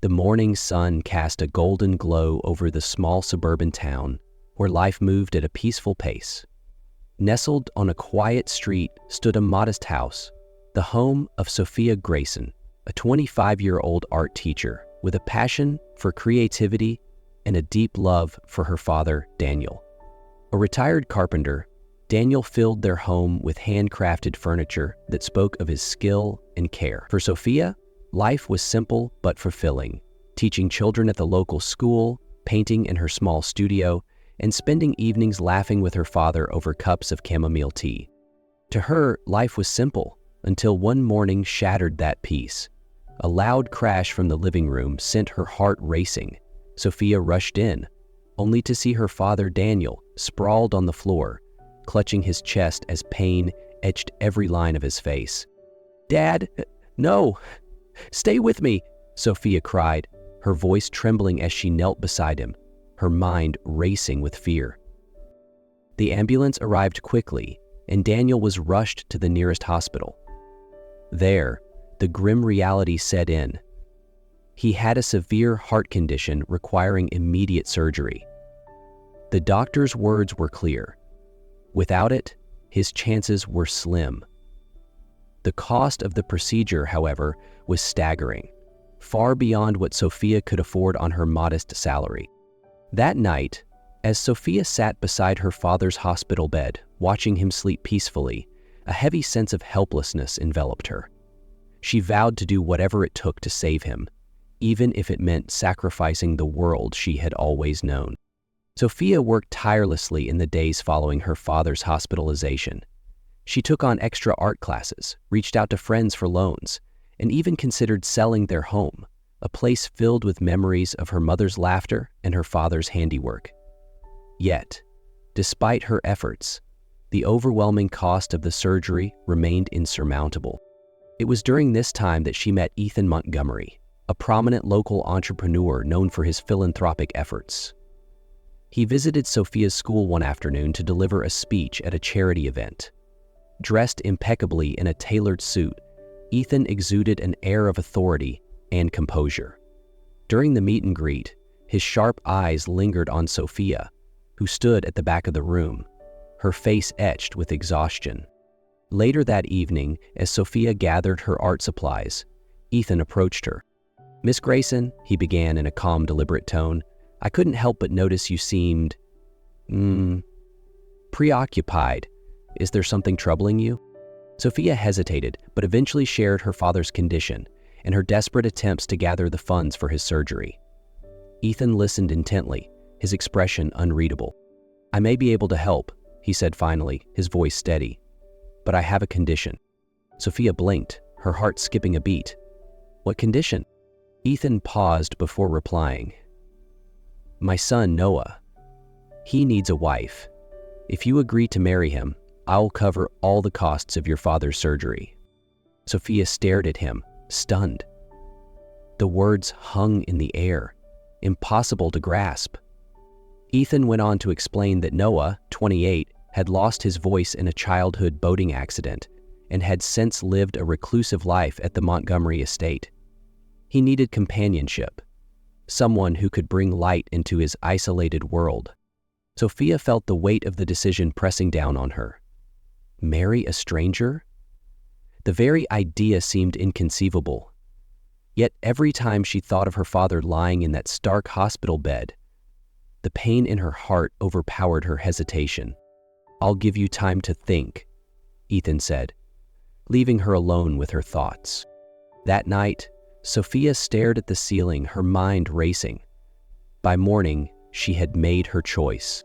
The morning sun cast a golden glow over the small suburban town where life moved at a peaceful pace. Nestled on a quiet street stood a modest house, the home of Sophia Grayson, a 25-year-old art teacher with a passion for creativity and a deep love for her father, Daniel. A retired carpenter, Daniel filled their home with handcrafted furniture that spoke of his skill and care. For Sophia, life was simple but fulfilling, teaching children at the local school, painting in her small studio, and spending evenings laughing with her father over cups of chamomile tea. To her, life was simple until one morning shattered that peace. A loud crash from the living room sent her heart racing. Sophia rushed in, only to see her father, Daniel, sprawled on the floor, clutching his chest as pain etched every line of his face. "Dad, no! Stay with me!" Sophia cried, her voice trembling as she knelt beside him, her mind racing with fear. The ambulance arrived quickly, and Daniel was rushed to the nearest hospital. There, the grim reality set in. He had a severe heart condition requiring immediate surgery. The doctor's words were clear. Without it, his chances were slim. The cost of the procedure, however, was staggering, far beyond what Sophia could afford on her modest salary. That night, as Sophia sat beside her father's hospital bed, watching him sleep peacefully, a heavy sense of helplessness enveloped her. She vowed to do whatever it took to save him, even if it meant sacrificing the world she had always known. Sophia worked tirelessly in the days following her father's hospitalization. She took on extra art classes, reached out to friends for loans, and even considered selling their home, a place filled with memories of her mother's laughter and her father's handiwork. Yet, despite her efforts, the overwhelming cost of the surgery remained insurmountable. It was during this time that she met Ethan Montgomery, a prominent local entrepreneur known for his philanthropic efforts. He visited Sophia's school one afternoon to deliver a speech at a charity event. Dressed impeccably in a tailored suit, Ethan exuded an air of authority and composure. During the meet and greet, his sharp eyes lingered on Sophia, who stood at the back of the room, her face etched with exhaustion. Later that evening, as Sophia gathered her art supplies, Ethan approached her. "Miss Grayson," he began in a calm, deliberate tone, "I couldn't help but notice you seemed, preoccupied. Is there something troubling you?" Sophia hesitated, but eventually shared her father's condition and her desperate attempts to gather the funds for his surgery. Ethan listened intently, his expression unreadable. "I may be able to help," he said finally, his voice steady, "but I have a condition." Sophia blinked, her heart skipping a beat. "What condition?" Ethan paused before replying. "My son, Noah. He needs a wife. If you agree to marry him, I'll cover all the costs of your father's surgery." Sophia stared at him, stunned. The words hung in the air, impossible to grasp. Ethan went on to explain that Noah, 28, had lost his voice in a childhood boating accident and had since lived a reclusive life at the Montgomery estate. He needed companionship, someone who could bring light into his isolated world. Sophia felt the weight of the decision pressing down on her. Marry a stranger? The very idea seemed inconceivable. Yet every time she thought of her father lying in that stark hospital bed, the pain in her heart overpowered her hesitation. "I'll give you time to think," Ethan said, leaving her alone with her thoughts. That night, Sophia stared at the ceiling, her mind racing. By morning, she had made her choice.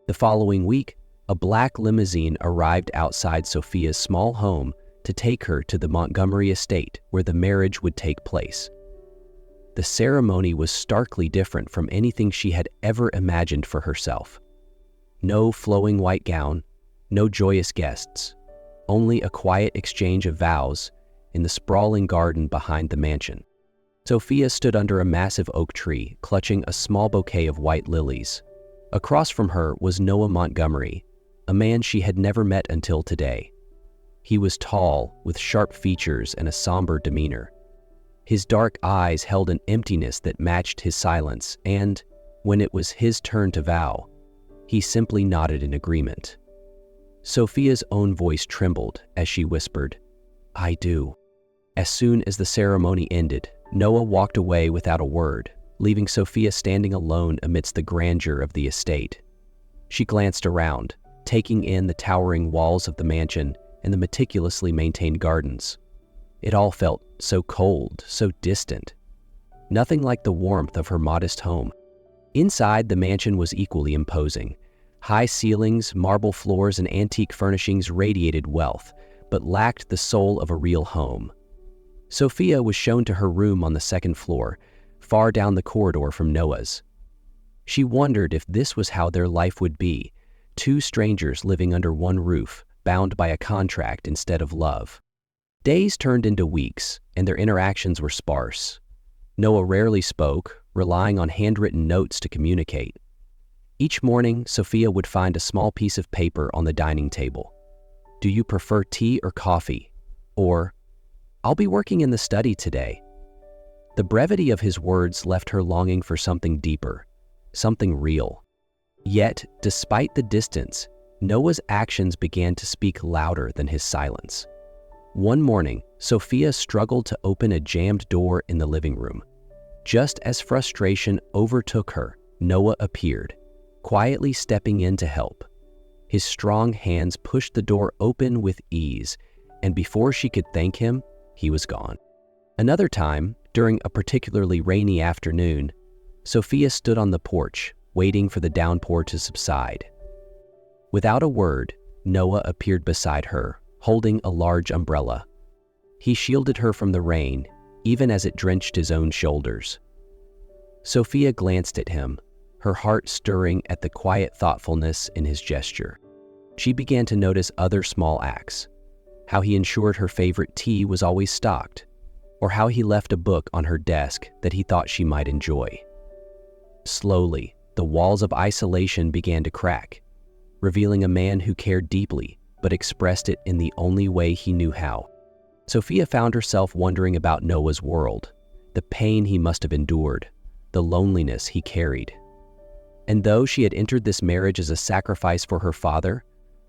The following week, a black limousine arrived outside Sophia's small home to take her to the Montgomery estate where the marriage would take place. The ceremony was starkly different from anything she had ever imagined for herself. No flowing white gown, no joyous guests, only a quiet exchange of vows in the sprawling garden behind the mansion. Sophia stood under a massive oak tree, clutching a small bouquet of white lilies. Across from her was Noah Montgomery, a man she had never met until today. He was tall, with sharp features and a somber demeanor. His dark eyes held an emptiness that matched his silence, and, when it was his turn to vow, he simply nodded in agreement. Sophia's own voice trembled as she whispered, "I do." As soon as the ceremony ended, Noah walked away without a word, leaving Sophia standing alone amidst the grandeur of the estate. She glanced around, taking in the towering walls of the mansion and the meticulously maintained gardens. It all felt so cold, so distant. Nothing like the warmth of her modest home. Inside, the mansion was equally imposing. High ceilings, marble floors, and antique furnishings radiated wealth, but lacked the soul of a real home. Sophia was shown to her room on the second floor, far down the corridor from Noah's. She wondered if this was how their life would be, two strangers living under one roof, bound by a contract instead of love. Days turned into weeks, and their interactions were sparse. Noah rarely spoke, relying on handwritten notes to communicate. Each morning, Sophia would find a small piece of paper on the dining table. "Do you prefer tea or coffee?" Or, "I'll be working in the study today." The brevity of his words left her longing for something deeper, something real. Yet, despite the distance, Noah's actions began to speak louder than his silence. One morning, Sophia struggled to open a jammed door in the living room. Just as frustration overtook her, Noah appeared, quietly stepping in to help. His strong hands pushed the door open with ease, and before she could thank him, he was gone. Another time, during a particularly rainy afternoon, Sophia stood on the porch, waiting for the downpour to subside. Without a word, Noah appeared beside her, holding a large umbrella. He shielded her from the rain, even as it drenched his own shoulders. Sophia glanced at him, her heart stirring at the quiet thoughtfulness in his gesture. She began to notice other small acts, how he ensured her favorite tea was always stocked, or how he left a book on her desk that he thought she might enjoy. Slowly, the walls of isolation began to crack, revealing a man who cared deeply but expressed it in the only way he knew how. Sophia found herself wondering about Noah's world, the pain he must have endured, the loneliness he carried. And though she had entered this marriage as a sacrifice for her father,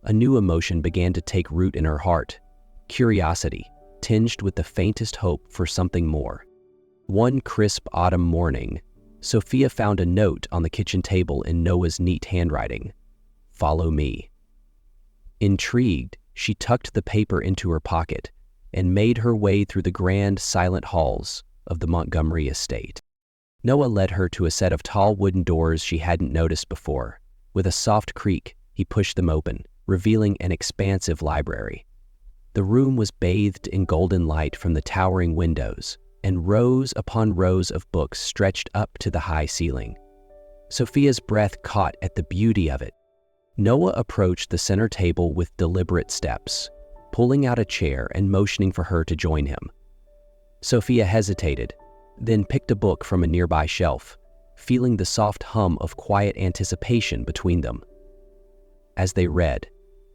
a new emotion began to take root in her heart, curiosity, tinged with the faintest hope for something more. One crisp autumn morning, Sophia found a note on the kitchen table in Noah's neat handwriting. "Follow me." Intrigued, she tucked the paper into her pocket and made her way through the grand, silent halls of the Montgomery estate. Noah led her to a set of tall wooden doors she hadn't noticed before. With a soft creak, he pushed them open, revealing an expansive library. The room was bathed in golden light from the towering windows, and rows upon rows of books stretched up to the high ceiling. Sophia's breath caught at the beauty of it. Noah approached the center table with deliberate steps, pulling out a chair and motioning for her to join him. Sophia hesitated, then picked a book from a nearby shelf, feeling the soft hum of quiet anticipation between them. As they read,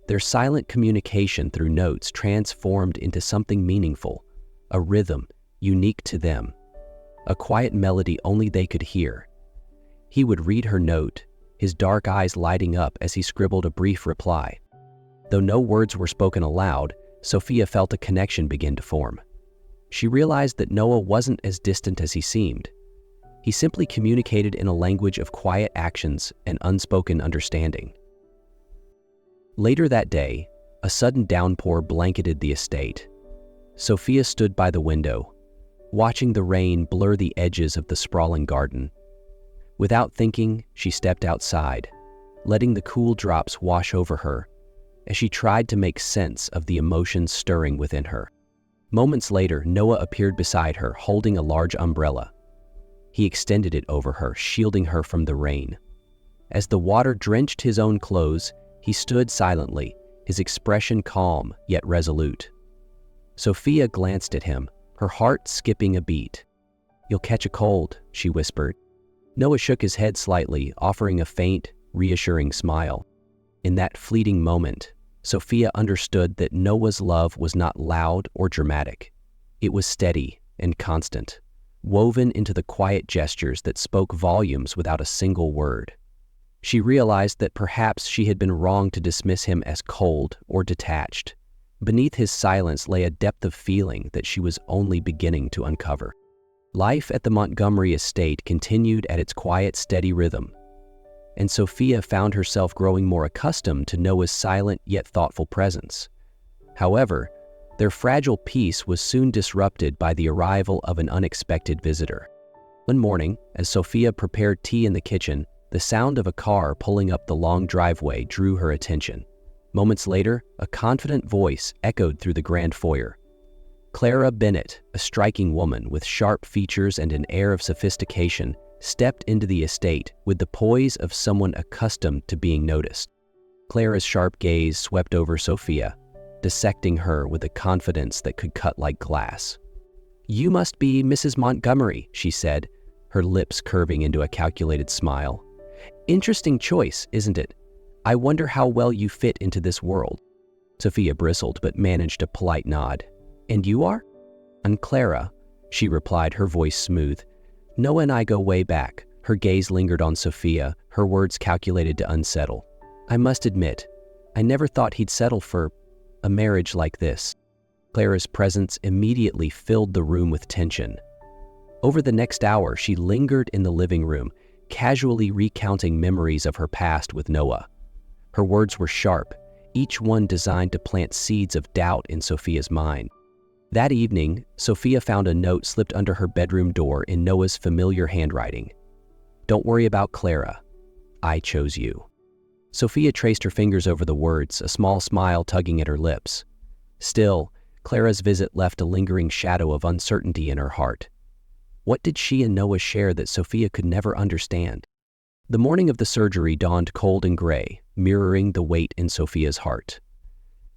their silent communication through notes transformed into something meaningful, a rhythm unique to them, a quiet melody only they could hear. He would read her note, his dark eyes lighting up as he scribbled a brief reply. Though no words were spoken aloud, Sophia felt a connection begin to form. She realized that Noah wasn't as distant as he seemed. He simply communicated in a language of quiet actions and unspoken understanding. Later that day, a sudden downpour blanketed the estate. Sophia stood by the window, watching the rain blur the edges of the sprawling garden. Without thinking, she stepped outside, letting the cool drops wash over her as she tried to make sense of the emotions stirring within her. Moments later, Noah appeared beside her, holding a large umbrella. He extended it over her, shielding her from the rain. As the water drenched his own clothes, he stood silently, his expression calm yet resolute. Sophia glanced at him, her heart skipping a beat. "You'll catch a cold," she whispered. Noah shook his head slightly, offering a faint, reassuring smile. In that fleeting moment, Sophia understood that Noah's love was not loud or dramatic. It was steady, and constant, woven into the quiet gestures that spoke volumes without a single word. She realized that perhaps she had been wrong to dismiss him as cold or detached. Beneath his silence lay a depth of feeling that she was only beginning to uncover. Life at the Montgomery estate continued at its quiet, steady rhythm, and Sophia found herself growing more accustomed to Noah's silent yet thoughtful presence. However, their fragile peace was soon disrupted by the arrival of an unexpected visitor. One morning, as Sophia prepared tea in the kitchen, the sound of a car pulling up the long driveway drew her attention. Moments later, a confident voice echoed through the grand foyer. Clara Bennett, a striking woman with sharp features and an air of sophistication, stepped into the estate with the poise of someone accustomed to being noticed. Clara's sharp gaze swept over Sophia, dissecting her with a confidence that could cut like glass. "You must be Mrs. Montgomery," she said, her lips curving into a calculated smile. "Interesting choice, isn't it? I wonder how well you fit into this world." Sophia bristled but managed a polite nod. "And you are?" "I'm Clara," she replied, her voice smooth. "Noah and I go way back." Her gaze lingered on Sophia, her words calculated to unsettle. "I must admit, I never thought he'd settle for a marriage like this." Clara's presence immediately filled the room with tension. Over the next hour, she lingered in the living room, casually recounting memories of her past with Noah. Her words were sharp, each one designed to plant seeds of doubt in Sophia's mind. That evening, Sophia found a note slipped under her bedroom door in Noah's familiar handwriting. "Don't worry about Clara. I chose you." Sophia traced her fingers over the words, a small smile tugging at her lips. Still, Clara's visit left a lingering shadow of uncertainty in her heart. What did she and Noah share that Sophia could never understand? The morning of the surgery dawned cold and gray, mirroring the weight in Sophia's heart.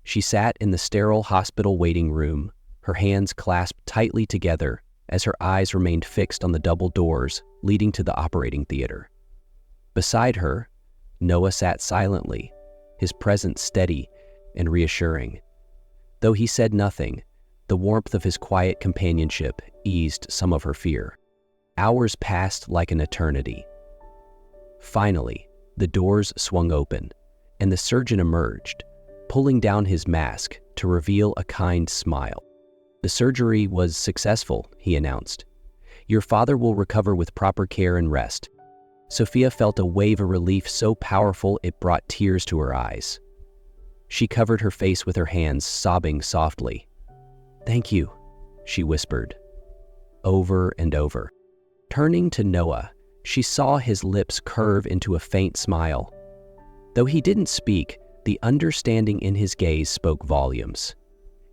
She sat in the sterile hospital waiting room, her hands clasped tightly together as her eyes remained fixed on the double doors leading to the operating theater. Beside her, Noah sat silently, his presence steady and reassuring. Though he said nothing, the warmth of his quiet companionship eased some of her fear. Hours passed like an eternity. Finally, the doors swung open, and the surgeon emerged, pulling down his mask to reveal a kind smile. "The surgery was successful," he announced. "Your father will recover with proper care and rest." Sophia felt a wave of relief so powerful it brought tears to her eyes. She covered her face with her hands, sobbing softly. "Thank you," she whispered, over and over. Turning to Noah, she saw his lips curve into a faint smile. Though he didn't speak, the understanding in his gaze spoke volumes.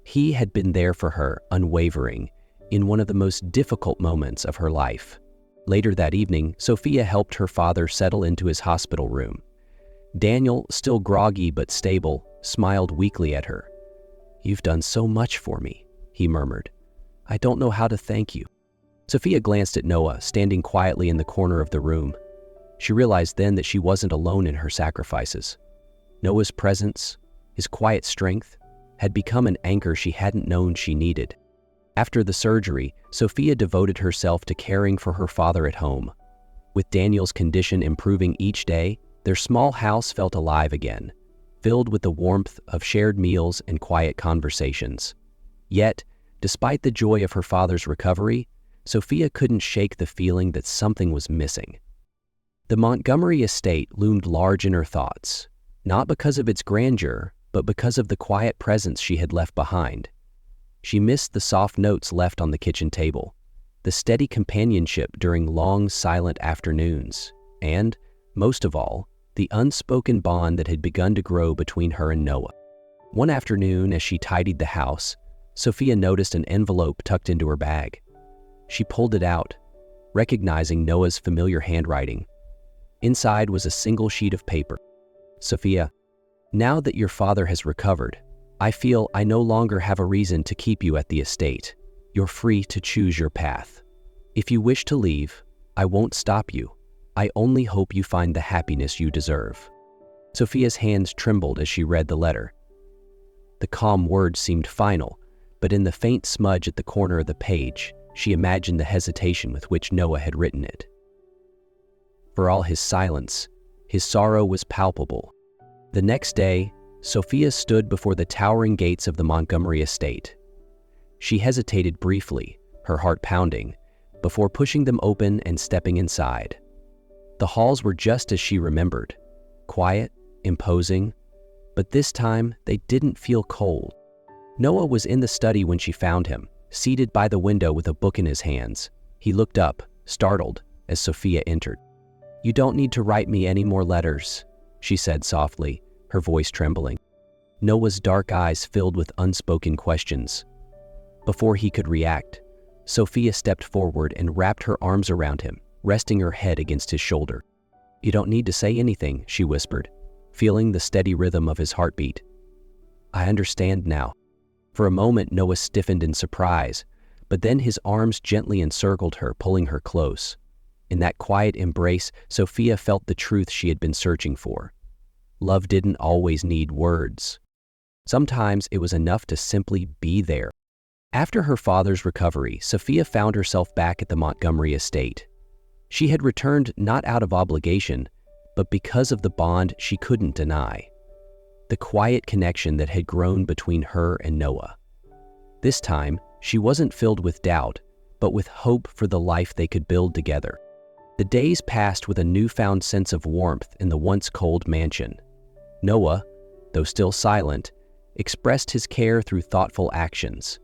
He had been there for her, unwavering, in one of the most difficult moments of her life. Later that evening, Sophia helped her father settle into his hospital room. Daniel, still groggy but stable, smiled weakly at her. "You've done so much for me," he murmured. "I don't know how to thank you." Sophia glanced at Noah, standing quietly in the corner of the room. She realized then that she wasn't alone in her sacrifices. Noah's presence, his quiet strength, had become an anchor she hadn't known she needed. After the surgery, Sophia devoted herself to caring for her father at home. With Daniel's condition improving each day, their small house felt alive again, filled with the warmth of shared meals and quiet conversations. Yet, despite the joy of her father's recovery, Sophia couldn't shake the feeling that something was missing. The Montgomery estate loomed large in her thoughts, not because of its grandeur, but because of the quiet presence she had left behind. She missed the soft notes left on the kitchen table, the steady companionship during long, silent afternoons, and, most of all, the unspoken bond that had begun to grow between her and Noah. One afternoon, as she tidied the house, Sophia noticed an envelope tucked into her bag. She pulled it out, recognizing Noah's familiar handwriting. Inside was a single sheet of paper. "Sophia, now that your father has recovered, I feel I no longer have a reason to keep you at the estate. You're free to choose your path. If you wish to leave, I won't stop you. I only hope you find the happiness you deserve." Sophia's hands trembled as she read the letter. The calm words seemed final, but in the faint smudge at the corner of the page, she imagined the hesitation with which Noah had written it. For all his silence, his sorrow was palpable. The next day, Sophia stood before the towering gates of the Montgomery estate. She hesitated briefly, her heart pounding, before pushing them open and stepping inside. The halls were just as she remembered, quiet, imposing, but this time they didn't feel cold. Noah was in the study when she found him, seated by the window with a book in his hands. He looked up, startled, as Sophia entered. "You don't need to write me any more letters," she said softly, her voice trembling. Noah's dark eyes filled with unspoken questions. Before he could react, Sophia stepped forward and wrapped her arms around him, resting her head against his shoulder. "You don't need to say anything," she whispered, feeling the steady rhythm of his heartbeat. "I understand now." For a moment, Noah stiffened in surprise, but then his arms gently encircled her, pulling her close. In that quiet embrace, Sophia felt the truth she had been searching for. Love didn't always need words. Sometimes it was enough to simply be there. After her father's recovery, Sophia found herself back at the Montgomery estate. She had returned not out of obligation, but because of the bond she couldn't deny. The quiet connection that had grown between her and Noah. This time, she wasn't filled with doubt, but with hope for the life they could build together. The days passed with a newfound sense of warmth in the once cold mansion. Noah, though still silent, expressed his care through thoughtful actions.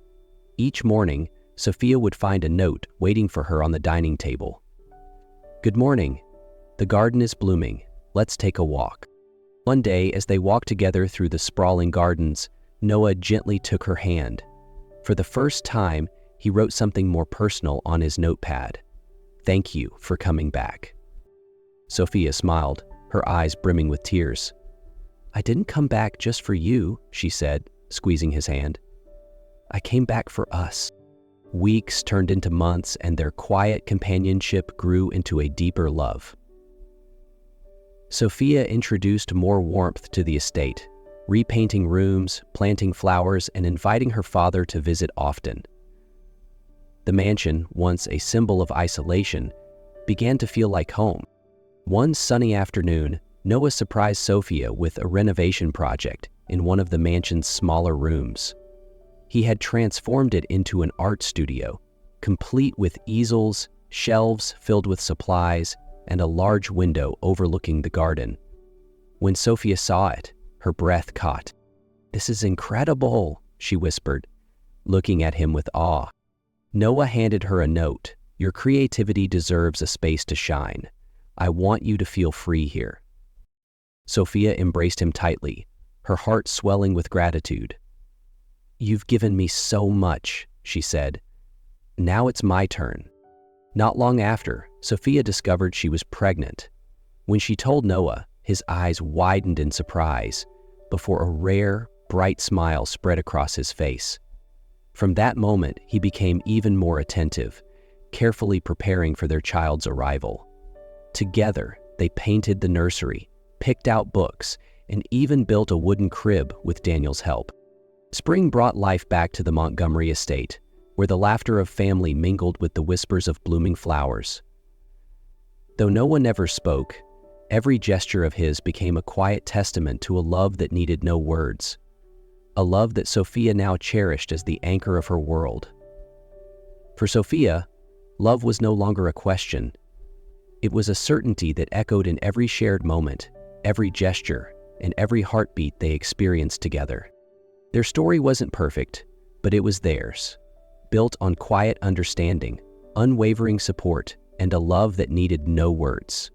Each morning, Sophia would find a note waiting for her on the dining table. "Good morning. The garden is blooming. Let's take a walk." One day, as they walked together through the sprawling gardens, Noah gently took her hand. For the first time, he wrote something more personal on his notepad. "Thank you for coming back." Sophia smiled, her eyes brimming with tears. "I didn't come back just for you," she said, squeezing his hand. "I came back for us." Weeks turned into months, and their quiet companionship grew into a deeper love. Sophia introduced more warmth to the estate, repainting rooms, planting flowers, and inviting her father to visit often. The mansion, once a symbol of isolation, began to feel like home. One sunny afternoon, Noah surprised Sophia with a renovation project in one of the mansion's smaller rooms. He had transformed it into an art studio, complete with easels, shelves filled with supplies, and a large window overlooking the garden. When Sophia saw it, her breath caught. "This is incredible," she whispered, looking at him with awe. Noah handed her a note. "Your creativity deserves a space to shine. I want you to feel free here." Sophia embraced him tightly, her heart swelling with gratitude. "You've given me so much," she said. "Now it's my turn." Not long after, Sophia discovered she was pregnant. When she told Noah, his eyes widened in surprise, before a rare, bright smile spread across his face. From that moment, he became even more attentive, carefully preparing for their child's arrival. Together, they painted the nursery, picked out books, and even built a wooden crib with Daniel's help. Spring brought life back to the Montgomery estate, where the laughter of family mingled with the whispers of blooming flowers. Though Noah never spoke, every gesture of his became a quiet testament to a love that needed no words. A love that Sophia now cherished as the anchor of her world. For Sophia, love was no longer a question. It was a certainty that echoed in every shared moment, every gesture, and every heartbeat they experienced together. Their story wasn't perfect, but it was theirs, built on quiet understanding, unwavering support, and a love that needed no words.